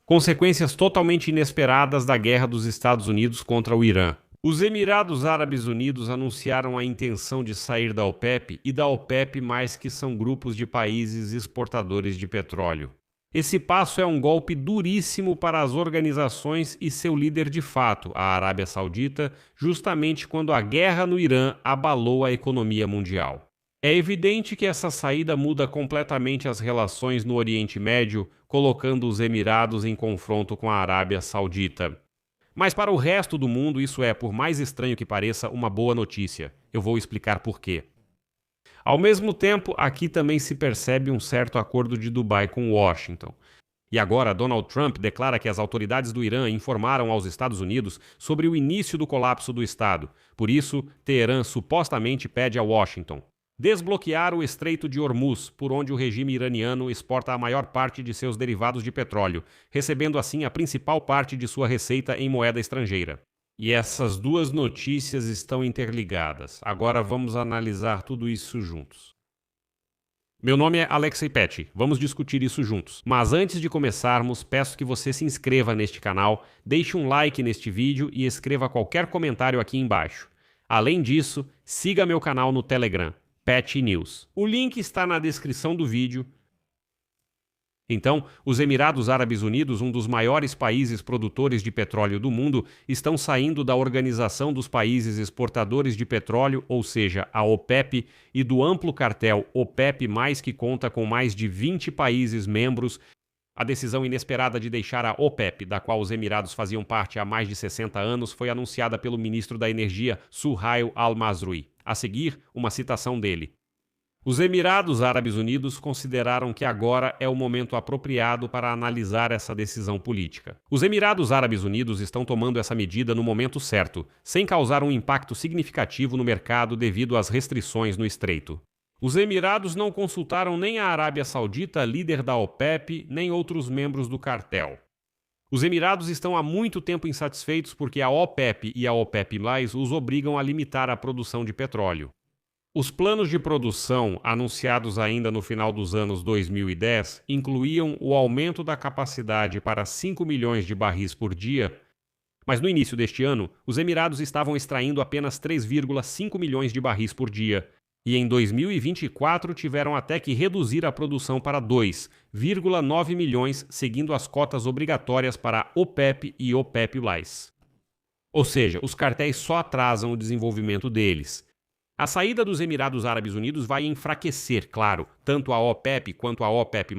Consequências totalmente inesperadas da guerra dos Estados Unidos contra o Irã. Os Emirados Árabes Unidos anunciaram a intenção de sair da OPEP e da OPEP+, que são grupos de países exportadores de petróleo. Esse passo é um golpe duríssimo para as organizações e seu líder de fato, a Arábia Saudita, justamente quando a guerra no Irã abalou a economia mundial. É evidente que essa saída muda completamente as relações no Oriente Médio, colocando os Emirados em confronto com a Arábia Saudita. Mas para o resto do mundo isso é, por mais estranho que pareça, uma boa notícia. Eu vou explicar por quê. Ao mesmo tempo, aqui também se percebe um certo acordo de Dubai com Washington. E agora, Donald Trump declara que as autoridades do Irã informaram aos Estados Unidos sobre o início do colapso do Estado. Por isso, Teherã supostamente pede a Washington desbloquear o Estreito de Hormuz, por onde o regime iraniano exporta a maior parte de seus derivados de petróleo, recebendo assim a principal parte de sua receita em moeda estrangeira. E essas duas notícias estão interligadas. Agora vamos analisar tudo isso juntos. Meu nome é Alexei Petty, vamos discutir isso juntos. Mas antes de começarmos, peço que você se inscreva neste canal, deixe um like neste vídeo e escreva qualquer comentário aqui embaixo. Além disso, siga meu canal no Telegram, Petty News. O link está na descrição do vídeo. Então, os Emirados Árabes Unidos, um dos maiores países produtores de petróleo do mundo, estão saindo da Organização dos Países Exportadores de Petróleo, ou seja, a OPEP, e do amplo cartel OPEP+, que conta com mais de 20 países membros. A decisão inesperada de deixar a OPEP, da qual os Emirados faziam parte há mais de 60 anos, foi anunciada pelo ministro da Energia, Suhail Al-Mazroui. A seguir, uma citação dele. Os Emirados Árabes Unidos consideraram que agora é o momento apropriado para analisar essa decisão política. Os Emirados Árabes Unidos estão tomando essa medida no momento certo, sem causar um impacto significativo no mercado devido às restrições no estreito. Os Emirados não consultaram nem a Arábia Saudita, líder da OPEP, nem outros membros do cartel. Os Emirados estão há muito tempo insatisfeitos porque a OPEP e a OPEP+ os obrigam a limitar a produção de petróleo. Os planos de produção, anunciados ainda no final dos anos 2010, incluíam o aumento da capacidade para 5 milhões de barris por dia, mas no início deste ano, os Emirados estavam extraindo apenas 3,5 milhões de barris por dia, e em 2024 tiveram até que reduzir a produção para 2,9 milhões, seguindo as cotas obrigatórias para a OPEP e OPEP+. Ou seja, os cartéis só atrasam o desenvolvimento deles. A saída dos Emirados Árabes Unidos vai enfraquecer, claro, tanto a OPEP quanto a OPEP+,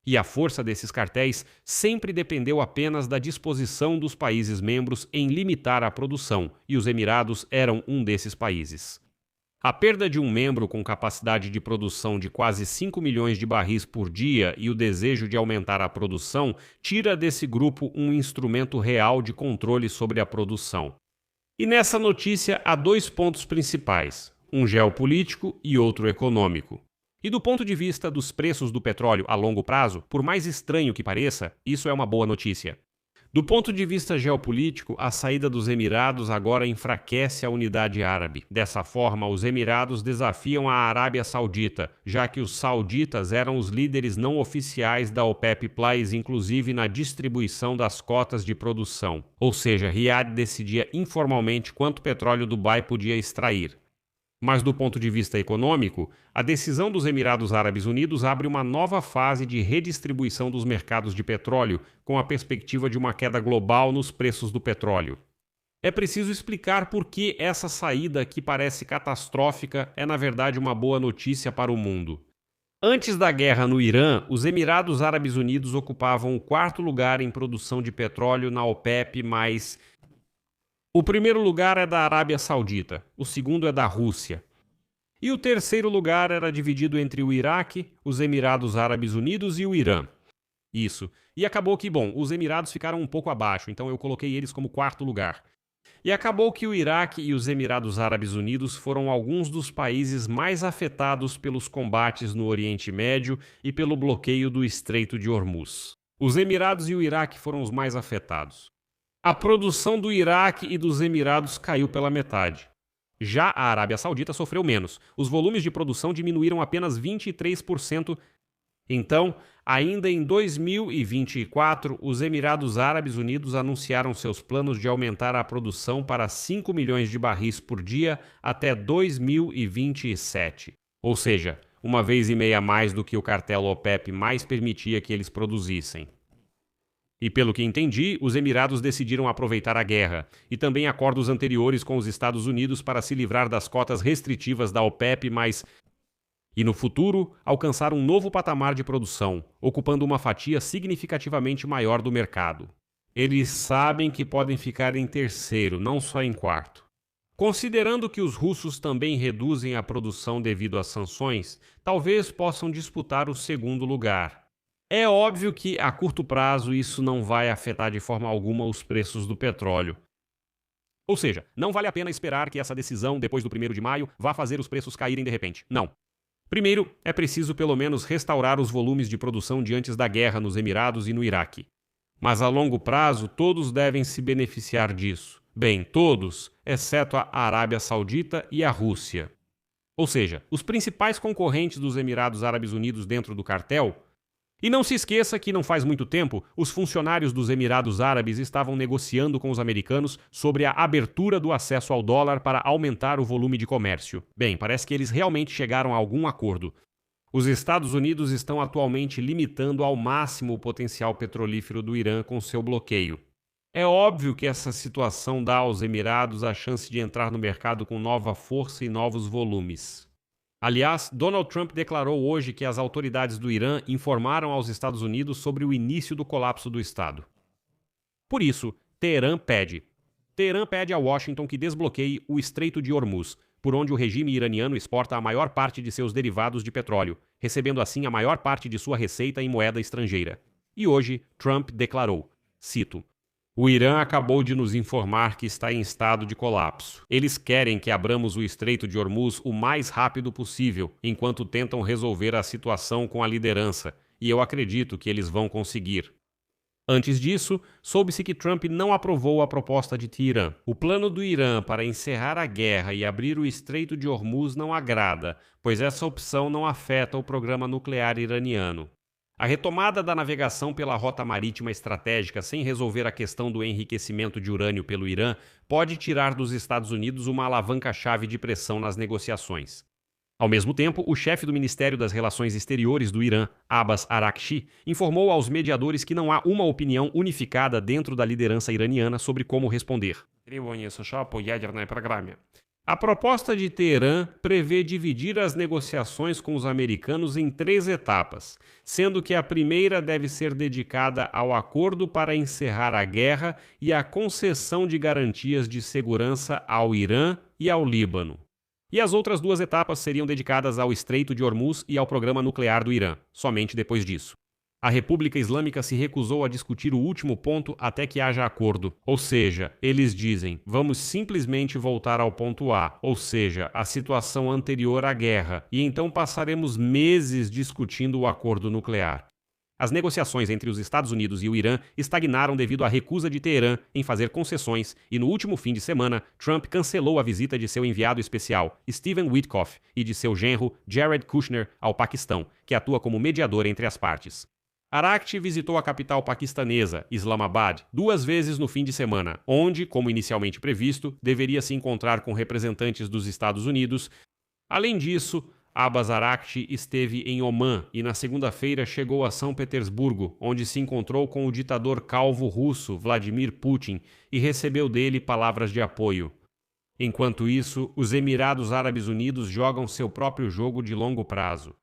e a força desses cartéis sempre dependeu apenas da disposição dos países membros em limitar a produção, e os Emirados eram um desses países. A perda de um membro com capacidade de produção de quase 5 milhões de barris por dia e o desejo de aumentar a produção tira desse grupo um instrumento real de controle sobre a produção. E nessa notícia há dois pontos principais, um geopolítico e outro econômico. E do ponto de vista dos preços do petróleo a longo prazo, por mais estranho que pareça, isso é uma boa notícia. Do ponto de vista geopolítico, a saída dos Emirados agora enfraquece a unidade árabe. Dessa forma, os Emirados desafiam a Arábia Saudita, já que os sauditas eram os líderes não oficiais da OPEP+, inclusive na distribuição das cotas de produção. Ou seja, Riad decidia informalmente quanto petróleo Dubai podia extrair. Mas do ponto de vista econômico, a decisão dos Emirados Árabes Unidos abre uma nova fase de redistribuição dos mercados de petróleo, com a perspectiva de uma queda global nos preços do petróleo. É preciso explicar por que essa saída, que parece catastrófica, é na verdade uma boa notícia para o mundo. Antes da guerra no Irã, os Emirados Árabes Unidos ocupavam o quarto lugar em produção de petróleo na OPEP+. O primeiro lugar é da Arábia Saudita, o segundo é da Rússia. E o terceiro lugar era dividido entre o Iraque, os Emirados Árabes Unidos e o Irã. Isso. E acabou que, os Emirados ficaram um pouco abaixo, então eu coloquei eles como quarto lugar. E acabou que o Iraque e os Emirados Árabes Unidos foram alguns dos países mais afetados pelos combates no Oriente Médio e pelo bloqueio do Estreito de Hormuz. Os Emirados e o Iraque foram os mais afetados. A produção do Iraque e dos Emirados caiu pela metade. Já a Arábia Saudita sofreu menos. Os volumes de produção diminuíram apenas 23%. Então, Ainda em 2024, os Emirados Árabes Unidos anunciaram seus planos de aumentar a produção para 5 milhões de barris por dia até 2027. Ou seja, 1,5 vezes mais do que o cartel OPEP mais permitia que eles produzissem. E pelo que entendi, os Emirados decidiram aproveitar a guerra e também acordos anteriores com os Estados Unidos para se livrar das cotas restritivas da OPEP+, e no futuro alcançar um novo patamar de produção, ocupando uma fatia significativamente maior do mercado. Eles sabem que podem ficar em terceiro, não só em quarto. Considerando que os russos também reduzem a produção devido às sanções, talvez possam disputar o segundo lugar. É óbvio que, a curto prazo, isso não vai afetar de forma alguma os preços do petróleo. Ou seja, não vale a pena esperar que essa decisão, depois do 1º de maio, vá fazer os preços caírem de repente. Não. Primeiro, é preciso pelo menos restaurar os volumes de produção de antes da guerra nos Emirados e no Iraque. Mas a longo prazo, todos devem se beneficiar disso. Bem, todos, exceto a Arábia Saudita e a Rússia. Ou seja, os principais concorrentes dos Emirados Árabes Unidos dentro do cartel. E não se esqueça que não faz muito tempo, os funcionários dos Emirados Árabes estavam negociando com os americanos sobre a abertura do acesso ao dólar para aumentar o volume de comércio. Bem, parece que eles realmente chegaram a algum acordo. Os Estados Unidos estão atualmente limitando ao máximo o potencial petrolífero do Irã com seu bloqueio. É óbvio que essa situação dá aos Emirados a chance de entrar no mercado com nova força e novos volumes. Aliás, Donald Trump declarou hoje que as autoridades do Irã informaram aos Estados Unidos sobre o início do colapso do Estado. Por isso, Teherã pede a Washington que desbloqueie o Estreito de Hormuz, por onde o regime iraniano exporta a maior parte de seus derivados de petróleo, recebendo assim a maior parte de sua receita em moeda estrangeira. E hoje, Trump declarou, cito, "O Irã acabou de nos informar que está em estado de colapso. Eles querem que abramos o Estreito de Hormuz o mais rápido possível, enquanto tentam resolver a situação com a liderança, e eu acredito que eles vão conseguir." Antes disso, soube-se que Trump não aprovou a proposta de Teherã. O plano do Irã para encerrar a guerra e abrir o Estreito de Hormuz não agrada, pois essa opção não afeta o programa nuclear iraniano. A retomada da navegação pela rota marítima estratégica sem resolver a questão do enriquecimento de urânio pelo Irã pode tirar dos Estados Unidos uma alavanca-chave de pressão nas negociações. Ao mesmo tempo, o chefe do Ministério das Relações Exteriores do Irã, Abbas Araghchi, informou aos mediadores que não há uma opinião unificada dentro da liderança iraniana sobre como responder. A proposta de Teherã prevê dividir as negociações com os americanos em 3 etapas, sendo que a primeira deve ser dedicada ao acordo para encerrar a guerra e à concessão de garantias de segurança ao Irã e ao Líbano. E as outras 2 etapas seriam dedicadas ao Estreito de Hormuz e ao programa nuclear do Irã, somente depois disso. A República Islâmica se recusou a discutir o último ponto até que haja acordo. Ou seja, eles dizem, vamos simplesmente voltar ao ponto A, ou seja, a situação anterior à guerra, e então passaremos meses discutindo o acordo nuclear. As negociações entre os Estados Unidos e o Irã estagnaram devido à recusa de Teherã em fazer concessões e no último fim de semana, Trump cancelou a visita de seu enviado especial, Stephen Witkoff, e de seu genro, Jared Kushner, ao Paquistão, que atua como mediador entre as partes. Araghchi visitou a capital paquistanesa, Islamabad, 2 vezes no fim de semana, onde, como inicialmente previsto, deveria se encontrar com representantes dos Estados Unidos. Além disso, Abbas Araghchi esteve em Omã e na segunda-feira chegou a São Petersburgo, onde se encontrou com o ditador calvo russo Vladimir Putin e recebeu dele palavras de apoio. Enquanto isso, os Emirados Árabes Unidos jogam seu próprio jogo de longo prazo.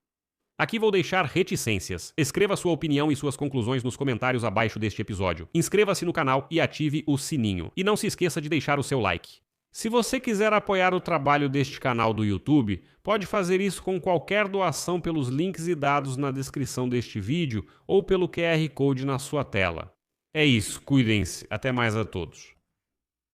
Aqui vou deixar reticências. Escreva sua opinião e suas conclusões nos comentários abaixo deste episódio. Inscreva-se no canal e ative o sininho. E não se esqueça de deixar o seu like. Se você quiser apoiar o trabalho deste canal do YouTube, pode fazer isso com qualquer doação pelos links e dados na descrição deste vídeo ou pelo QR Code na sua tela. É isso, cuidem-se. Até mais a todos.